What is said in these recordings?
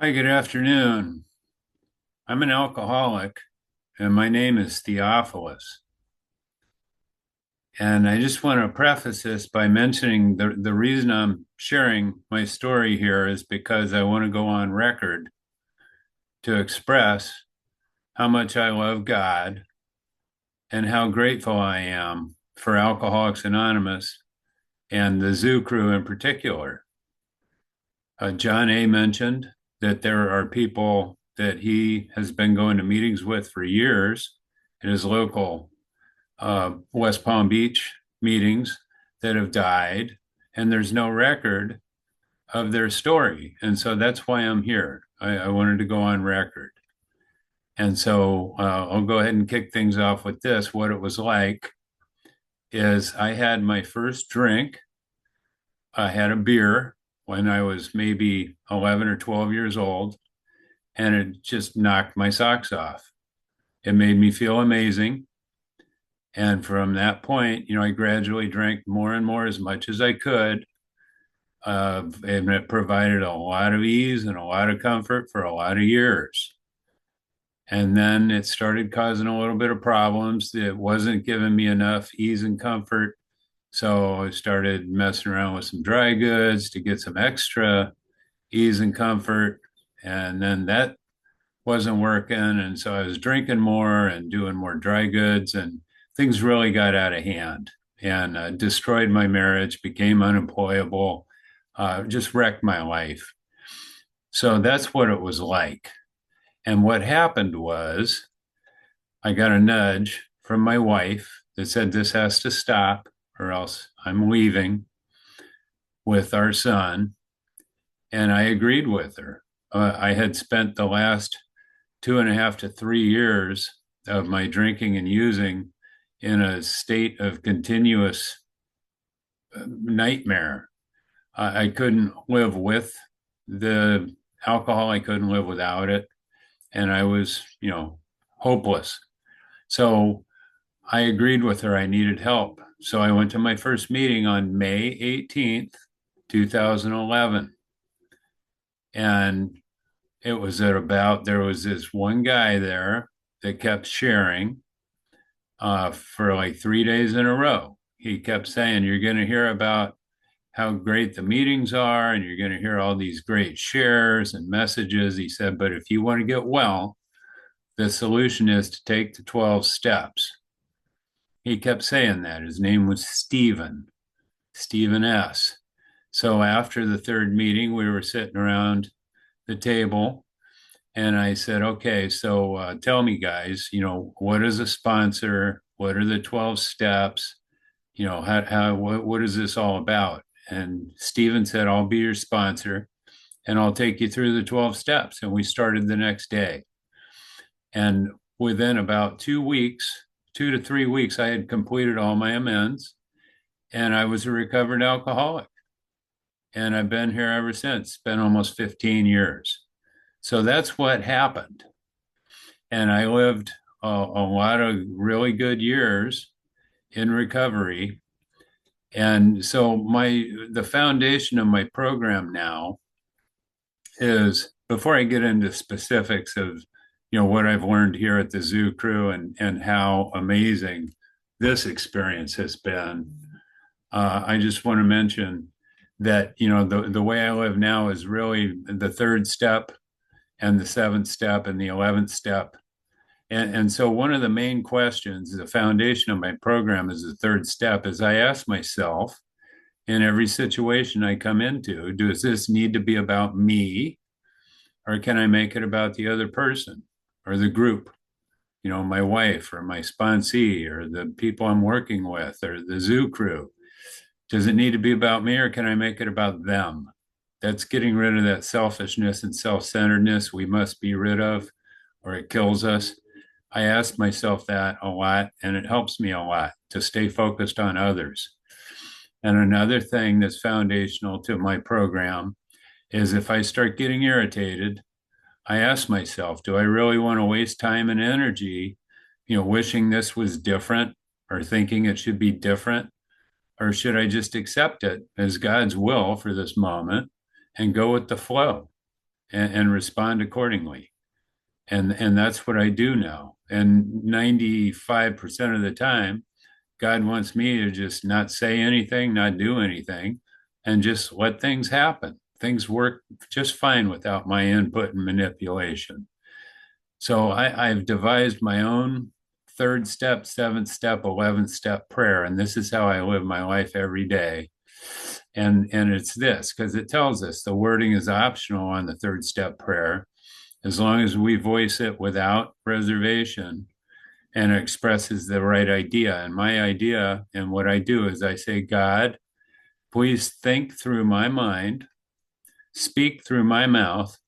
Hi, good afternoon. I'm an alcoholic, and my name is Theophilus. And I just want to preface this by mentioning the reason I'm sharing my story here is because I want to go on record to express how much I love God and how grateful I am for Alcoholics Anonymous and the Zoo Crew in particular. John A. mentioned that there are people that he has been going to meetings with for years at his local West Palm Beach meetings that have died, and there's no record of their story. And so that's why I'm here. I wanted to go on record. And so I'll go ahead and kick things off with this. What it was like is I had my first drink. I had a beer when I was maybe 11 or 12 years old, and it just knocked my socks off. It made me feel amazing. And from that point, I gradually drank more and more as much as I could. And it provided a lot of ease and a lot of comfort for a lot of years. And then it started causing a little bit of problems. It wasn't giving me enough ease and comfort. So I started messing around with some dry goods to get some extra ease and comfort. And then that wasn't working. And so I was drinking more and doing more dry goods, and things really got out of hand and destroyed my marriage, became unemployable, just wrecked my life. So that's what it was like. And what happened was I got a nudge from my wife that said, "This has to stop, or else I'm leaving with our son." And I agreed with her. I had spent the last 2.5 to 3 years of my drinking and using in a state of continuous nightmare. I couldn't live with the alcohol. I couldn't live without it. And I was, hopeless. So I agreed with her I needed help. So I went to my first meeting on May 18th, 2011. And it was there was this one guy there that kept sharing for like 3 days in a row. He kept saying, "You're going to hear about how great the meetings are, and you're going to hear all these great shares and messages." He said, "But if you want to get well, the solution is to take the 12 steps." He kept saying that. His name was Stephen S. So after the third meeting, we were sitting around the table. And I said, "Okay, so tell me, guys, what is a sponsor? What are the 12 steps? What is this all about?" And Stephen said, "I'll be your sponsor and I'll take you through the 12 steps." And we started the next day. And within about 2 weeks, 2 to 3 weeks, I had completed all my amends and I was a recovered alcoholic. And I've been here ever since. It's been almost 15 years. So that's what happened. And I lived a lot of really good years in recovery. And so the foundation of my program now is, before I get into specifics of what I've learned here at the Zoo Crew and how amazing this experience has been, I just want to mention that the way I live now is really the third step and the seventh step and the 11th step. And so one of the main questions, the foundation of my program is the third step, is I ask myself in every situation I come into, does this need to be about me, or can I make it about the other person or the group? My wife or my sponsee or the people I'm working with or the Zoo Crew. Does it need to be about me, or can I make it about them? That's getting rid of that selfishness and self-centeredness we must be rid of, or it kills us. I ask myself that a lot, and it helps me a lot to stay focused on others. And another thing that's foundational to my program is, if I start getting irritated, I ask myself, do I really want to waste time and energy, wishing this was different or thinking it should be different? Or should I just accept it as God's will for this moment and go with the flow? and respond accordingly. And that's what I do now. And 95% of the time, God wants me to just not say anything, not do anything, and just let things happen. Things work just fine without my input and manipulation. So I've devised my own third step, seventh step, 11th step prayer. And this is how I live my life every day. And it's this, because it tells us the wording is optional on the third step prayer, as long as we voice it without reservation and it expresses the right idea. And my idea and what I do is I say, God, please think through my mind, speak through my mouth,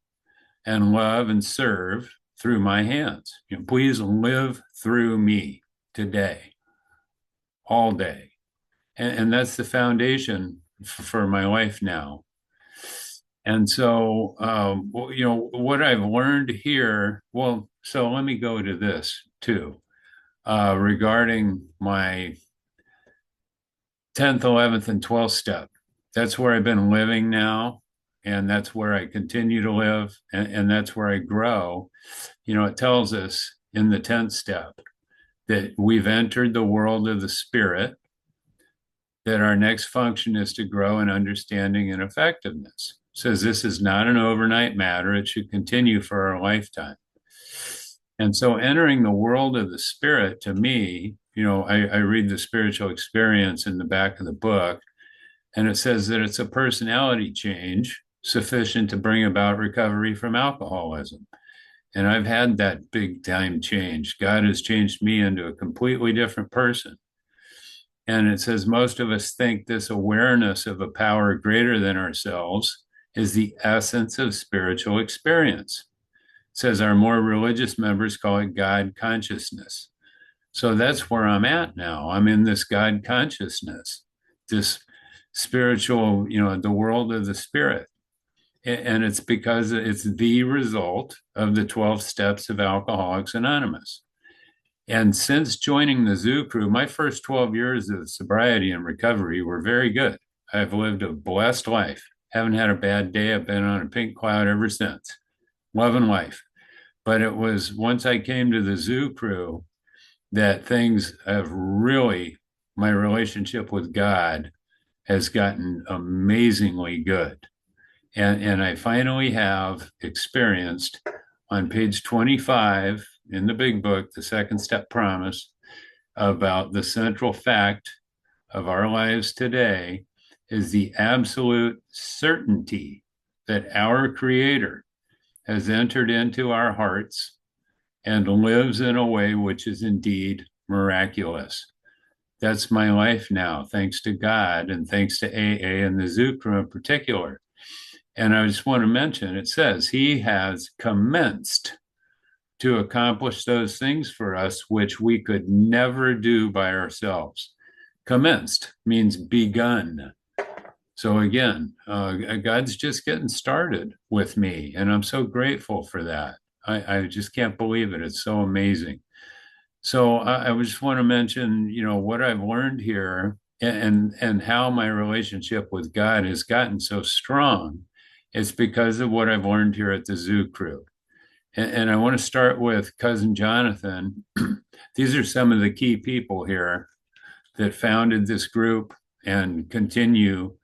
and love and serve through my hands. Please live through me today, all day. And that's the foundation for my life now. And so, what I've learned here, well, so let me go to this too, regarding my 10th, 11th, and 12th step. That's where I've been living now. And that's where I continue to live. And that's where I grow. It tells us in the 10th step that we've entered the world of the spirit, that our next function is to grow in understanding and effectiveness. It says this is not an overnight matter. It should continue for our lifetime. And so entering the world of the spirit, to me, I read the spiritual experience in the back of the book, and it says that it's a personality change sufficient to bring about recovery from alcoholism. And I've had that big time change. God has changed me into a completely different person. And it says most of us think this awareness of a power greater than ourselves is the essence of spiritual experience. It says our more religious members call it God consciousness. So that's where I'm at now. I'm in this God consciousness, this spiritual, the world of the spirit. And it's because it's the result of the 12 steps of Alcoholics Anonymous. And since joining the Zoo Crew, my first 12 years of sobriety and recovery were very good. I've lived a blessed life. Haven't had a bad day. I've been on a pink cloud ever since. Loving life. But it was once I came to the Zoo Crew that things have really, my relationship with God has gotten amazingly good. And I finally have experienced on page 25 in the big book, the second step promise, about the central fact of our lives today is the absolute certainty that our Creator has entered into our hearts and lives in a way which is indeed miraculous. That's my life now, thanks to God and thanks to AA and the Zoo Crew in particular. And I just want to mention, it says he has commenced to accomplish those things for us which we could never do by ourselves. Commenced means begun. So again, God's just getting started with me, and I'm so grateful for that. I just can't believe it. It's so amazing. So I just want to mention, what I've learned here and how my relationship with God has gotten so strong. It's because of what I've learned here at the Zoo Crew. And I want to start with Cousin Jonathan. These are some of the key people here that founded this group and continue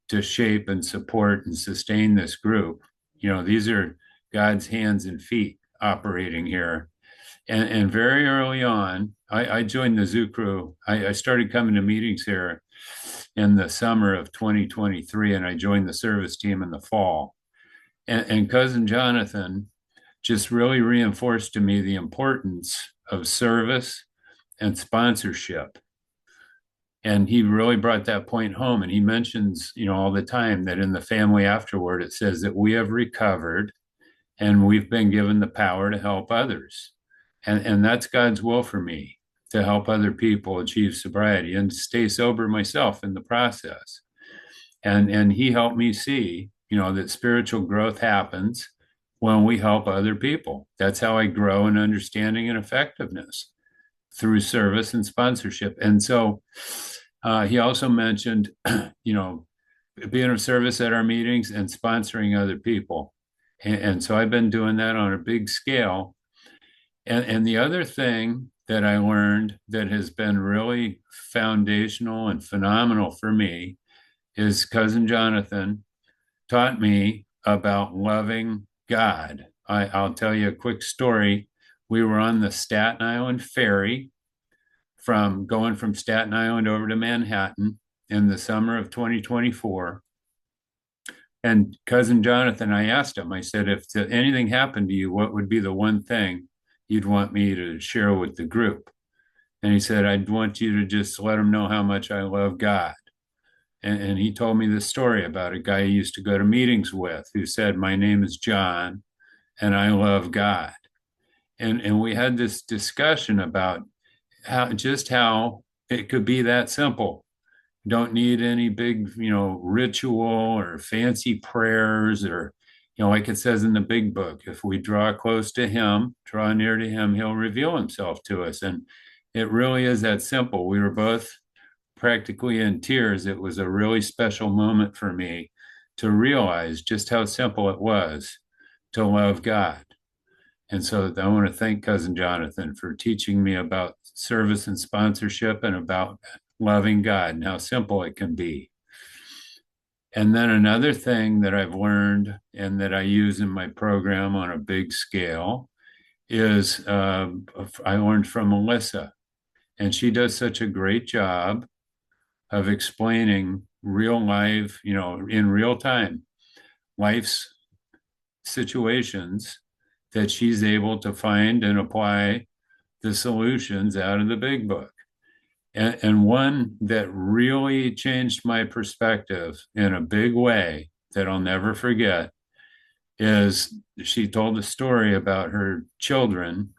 to shape and support and sustain this group. These are God's hands and feet operating here. And very early on, I joined the Zoo Crew. I started coming to meetings here in the summer of 2023, and I joined the service team in the fall. And Cousin Jonathan just really reinforced to me the importance of service and sponsorship. And he really brought that point home. And he mentions, all the time that in the family afterward, it says that we have recovered and we've been given the power to help others. And that's God's will for me, to help other people achieve sobriety and stay sober myself in the process. And he helped me see, that spiritual growth happens when we help other people. That's how I grow in understanding and effectiveness, through service and sponsorship. And so he also mentioned, being of service at our meetings and sponsoring other people. And so I've been doing that on a big scale. And the other thing that I learned that has been really foundational and phenomenal for me is cousin Jonathan taught me about loving God. I'll tell you a quick story. We were on the Staten Island ferry from going from Staten Island over to Manhattan in the summer of 2024. And cousin Jonathan, I asked him, I said, if anything happened to you, what would be the one thing you'd want me to share with the group? And he said, I'd want you to just let them know how much I love God. And he told me this story about a guy he used to go to meetings with who said, my name is John and I love God. And we had this discussion about how it could be that simple. Don't need any big, ritual or fancy prayers or, like it says in the big book, if we draw close to him, draw near to him, he'll reveal himself to us. And it really is that simple. We were both practically in tears. It was a really special moment for me to realize just how simple it was to love God. And so I want to thank Cousin Jonathan for teaching me about service and sponsorship and about loving God and how simple it can be. And then another thing that I've learned and that I use in my program on a big scale is I learned from Melissa, and she does such a great job of explaining real life, in real time, life's situations that she's able to find and apply the solutions out of the big book. And one that really changed my perspective in a big way that I'll never forget is she told a story about her children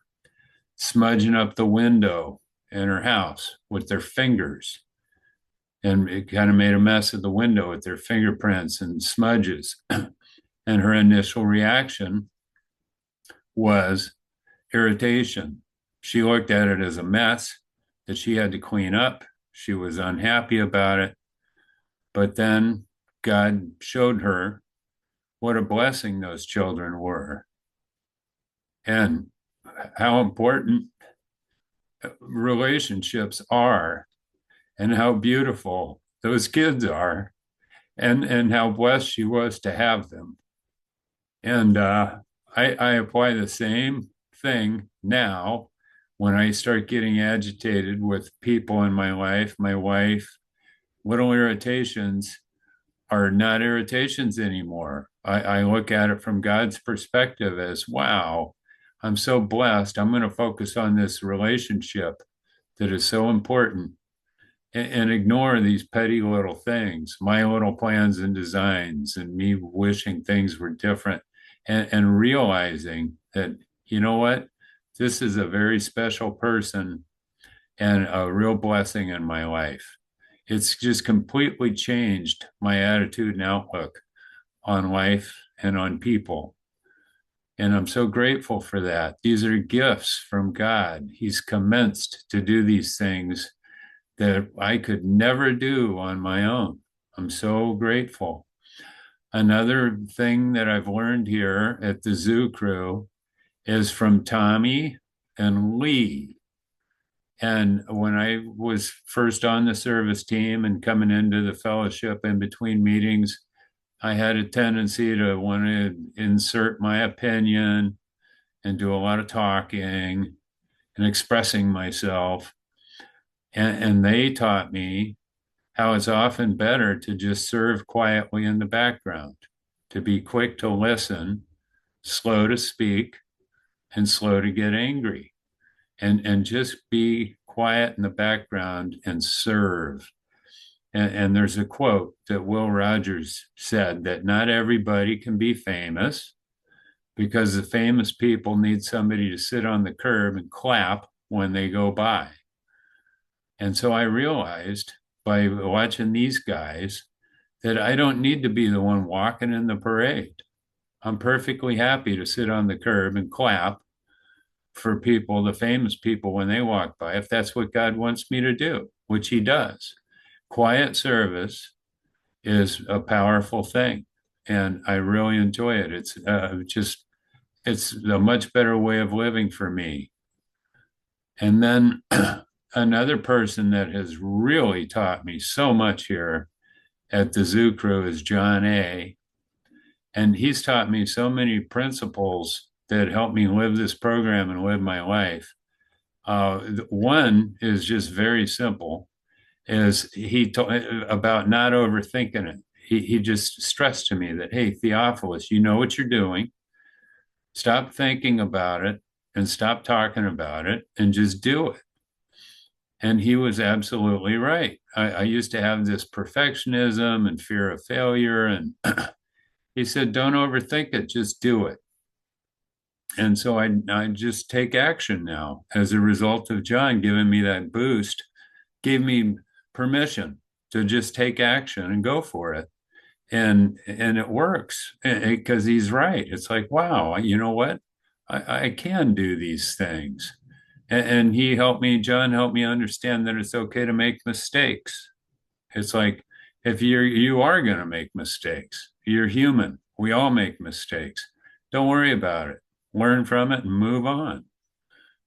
smudging up the window in her house with their fingers. And it kind of made a mess of the window with their fingerprints and smudges. And her initial reaction was irritation. She looked at it as a mess that she had to clean up. She was unhappy about it. But then God showed her what a blessing those children were and how important relationships are and how beautiful those kids are and how blessed she was to have them. And I apply the same thing now when I start getting agitated with people in my life, my wife, little irritations are not irritations anymore. I look at it from God's perspective as, wow, I'm so blessed. I'm going to focus on this relationship that is so important and ignore these petty little things, my little plans and designs, and me wishing things were different, and realizing that, you know what, this is a very special person and a real blessing in my life. It's just completely changed my attitude and outlook on life and on people. And I'm so grateful for that. These are gifts from God. He's commenced to do these things that I could never do on my own. I'm so grateful. Another thing that I've learned here at the Zoo Crew is from Tommy and Lee. And when I was first on the service team and coming into the fellowship in between meetings, I had a tendency to want to insert my opinion and do a lot of talking and expressing myself. And they taught me how it's often better to just serve quietly in the background, to be quick to listen, slow to speak, and slow to get angry, and just be quiet in the background and serve. And there's a quote that Will Rogers said that not everybody can be famous because the famous people need somebody to sit on the curb and clap when they go by. And so I realized by watching these guys that I don't need to be the one walking in the parade. I'm perfectly happy to sit on the curb and clap for people, the famous people, when they walk by, if that's what God wants me to do, which He does. Quiet service is a powerful thing. and I really enjoy it. It's a much better way of living for me. And then another person that has really taught me so much here at the Zoo Crew is John A. And he's taught me so many principles that help me live this program and live my life. One is just very simple, is he told about not overthinking it. He just stressed to me that, hey, Theophilus, you know what you're doing. Stop thinking about it and stop talking about it and just do it. And he was absolutely right. I used to have this perfectionism and fear of failure. And he said, don't overthink it, just do it. And so I just take action now as a result of John giving me that boost, gave me permission to just take action and go for it. And it works because he's right. It's like, wow, you know what? I can do these things. And he helped me, John helped me understand that it's okay to make mistakes. It's like if you are going to make mistakes, you're human. We all make mistakes. Don't worry about it. Learn from it and move on.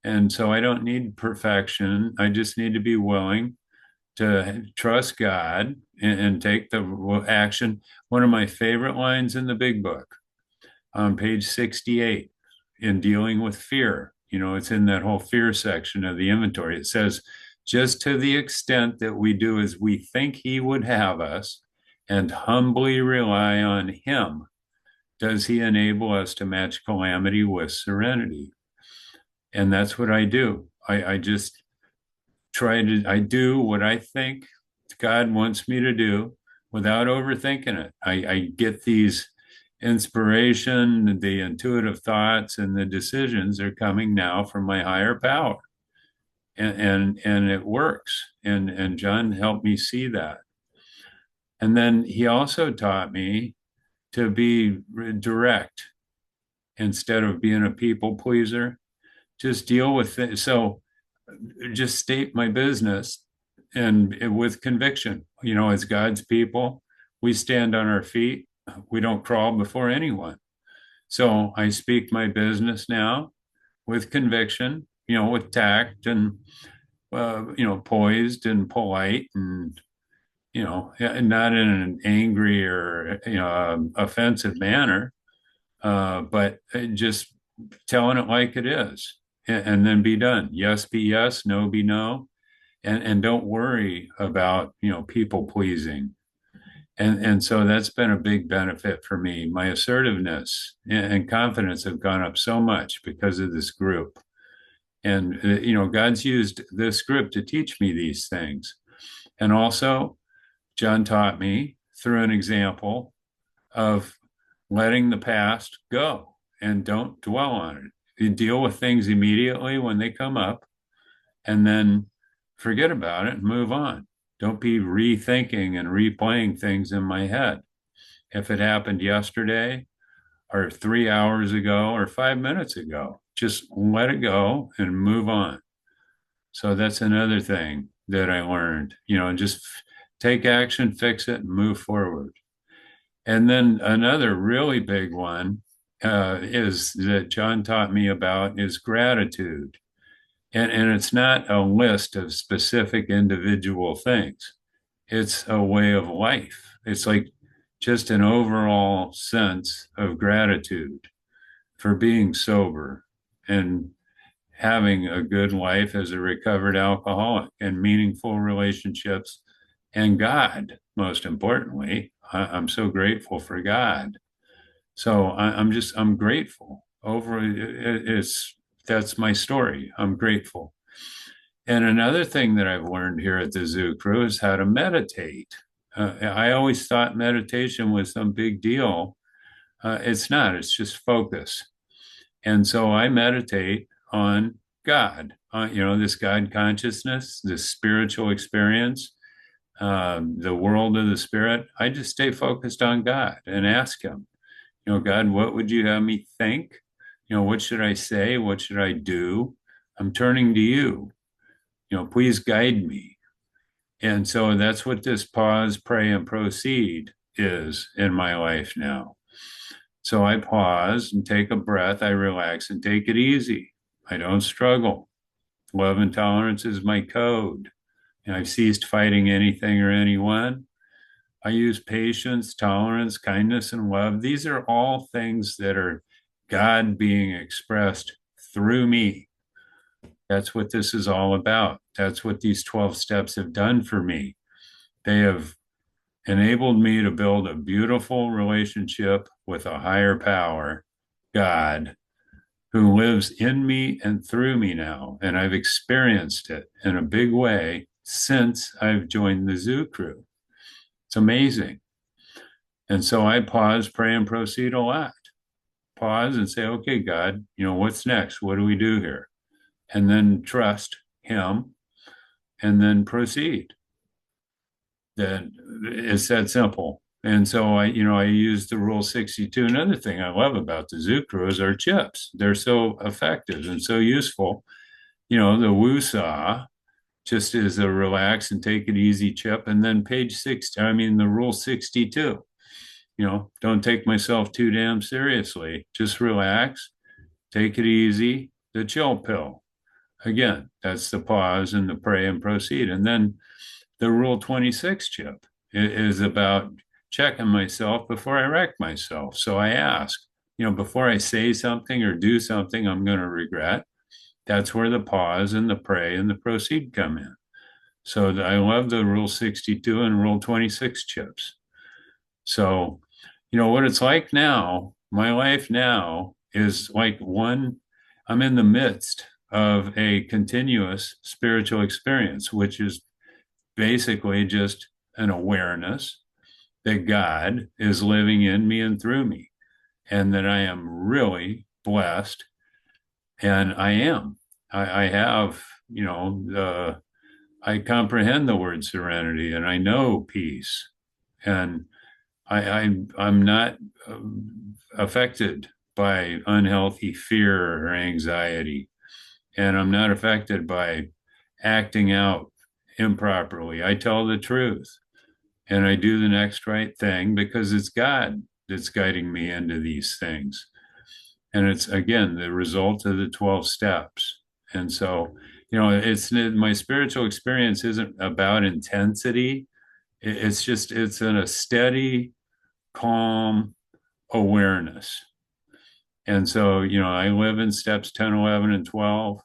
And so I don't need perfection. I just need to be willing to trust God and take the action. One of my favorite lines in the big book on page 68 in dealing with fear, it's in that whole fear section of the inventory. It says, just to the extent that we do as we think he would have us and humbly rely on him, does he enable us to match calamity with serenity. And that's what I do. I just I do what I think God wants me to do without overthinking it. I get these inspiration, the intuitive thoughts, and the decisions are coming now from my higher power. And it works. And John helped me see that. And then he also taught me to be direct instead of being a people pleaser. Just deal with it. So just state my business and with conviction. As God's people, we stand on our feet. We don't crawl before anyone. So I speak my business now with conviction, with tact and, poised and polite and, not in an angry or, offensive manner, but just telling it like it is and then be done. Yes, be yes, no, be no. And don't worry about, people pleasing. And so that's been a big benefit for me. My assertiveness and confidence have gone up so much because of this group. And, God's used this group to teach me these things. And also, John taught me through an example of letting the past go and don't dwell on it. You deal with things immediately when they come up and then forget about it and move on. Don't be rethinking and replaying things in my head. If it happened yesterday or 3 hours ago or 5 minutes ago, just let it go and move on. So that's another thing that I learned, just take action, fix it, and move forward. And then another really big one is that John taught me about is gratitude. And it's not a list of specific individual things. It's a way of life. It's like just an overall sense of gratitude for being sober and having a good life as a recovered alcoholic and meaningful relationships and God, most importantly. I'm so grateful for God. So I'm grateful over that's my story. I'm grateful. And another thing that I've learned here at the Zoo Crew is how to meditate. I always thought meditation was some big deal. It's not, it's just focus. And so I meditate on God, this God consciousness, this spiritual experience, the world of the spirit. I just stay focused on God and ask Him, God, what would you have me think? What should I say? What should I do? I'm turning to you. Please guide me. And so that's what this pause, pray, and proceed is in my life now. So I pause and take a breath. I relax and take it easy. I don't struggle. Love and tolerance is my code. And I've ceased fighting anything or anyone. I use patience, tolerance, kindness, and love. These are all things that are God being expressed through me. That's what this is all about. That's what these 12 steps have done for me. They have enabled me to build a beautiful relationship with a higher power, God, who lives in me and through me now. And I've experienced it in a big way since I've joined the zoo crew. It's amazing. And so I pause, pray, and proceed a lot. Pause and say, okay, God, what's next? What do we do here? And then trust Him and then proceed. That it's that simple. And so I use the rule 62. Another thing I love about the zoo crew is our chips. They're so effective and so useful. The woo-saw just is a relax and take it easy chip. And then the rule 62, don't take myself too damn seriously. Just relax, take it easy, the chill pill. Again, that's the pause and the pray and proceed. And then the rule 26 chip is about checking myself before I wreck myself. So I ask, before I say something or do something I'm going to regret, that's where the pause and the pray and the proceed come in. So I love the rule 62 and rule 26 chips. So, what it's like now, my life now is like I'm in the midst of a continuous spiritual experience, which is basically just an awareness that God is living in me and through me, and that I am really blessed. And I am. I have, I comprehend the word serenity, and I know peace, and I'm not affected by unhealthy fear or anxiety, and I'm not affected by acting out improperly. I tell the truth and I do the next right thing because it's God that's guiding me into these things. And it's, again, the result of the 12 steps. And so, it's my spiritual experience isn't about intensity. It's in a steady, calm awareness. And so, I live in steps 10, 11, and 12.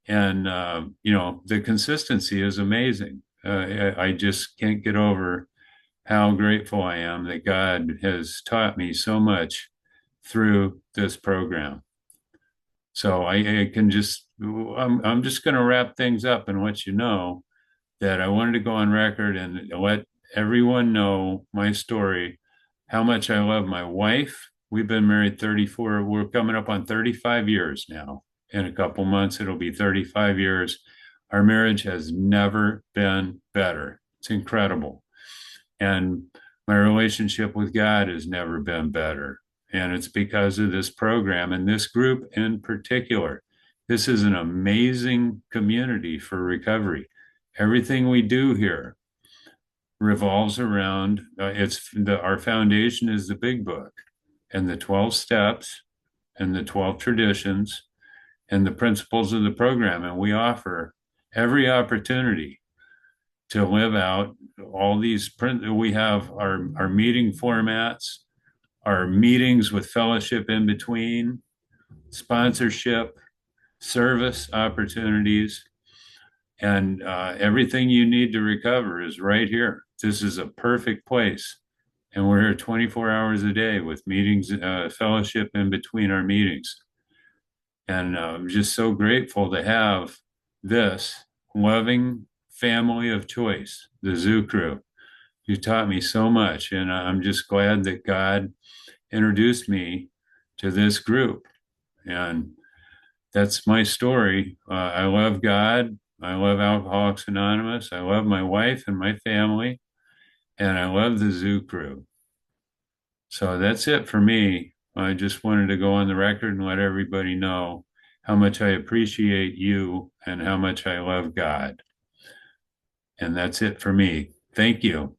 And, the consistency is amazing. I just can't get over how grateful I am that God has taught me so much through this program. So I can I'm just going to wrap things up and let you know that I wanted to go on record and let everyone know my story, how much I love my wife. We've been married 34, we're coming up on 35 years now. In a couple months, it'll be 35 years. Our marriage has never been better. It's incredible. And my relationship with God has never been better. And it's because of this program and this group in particular. This is an amazing community for recovery. Everything we do here revolves around our foundation is the big book and the 12 steps and the 12 traditions and the principles of the program. And we offer every opportunity to live out all these we have our meeting formats, our meetings with fellowship in between, sponsorship, service opportunities, and everything you need to recover is right here. This is a perfect place. And we're here 24 hours a day with meetings, fellowship in between our meetings. And I'm just so grateful to have this loving family of choice, the zoo crew. You taught me so much, and I'm just glad that God introduced me to this group. And that's my story. I love God. I love Alcoholics Anonymous. I love my wife and my family, and I love the zoo crew. So that's it for me. I just wanted to go on the record and let everybody know how much I appreciate you and how much I love God. And that's it for me. Thank you.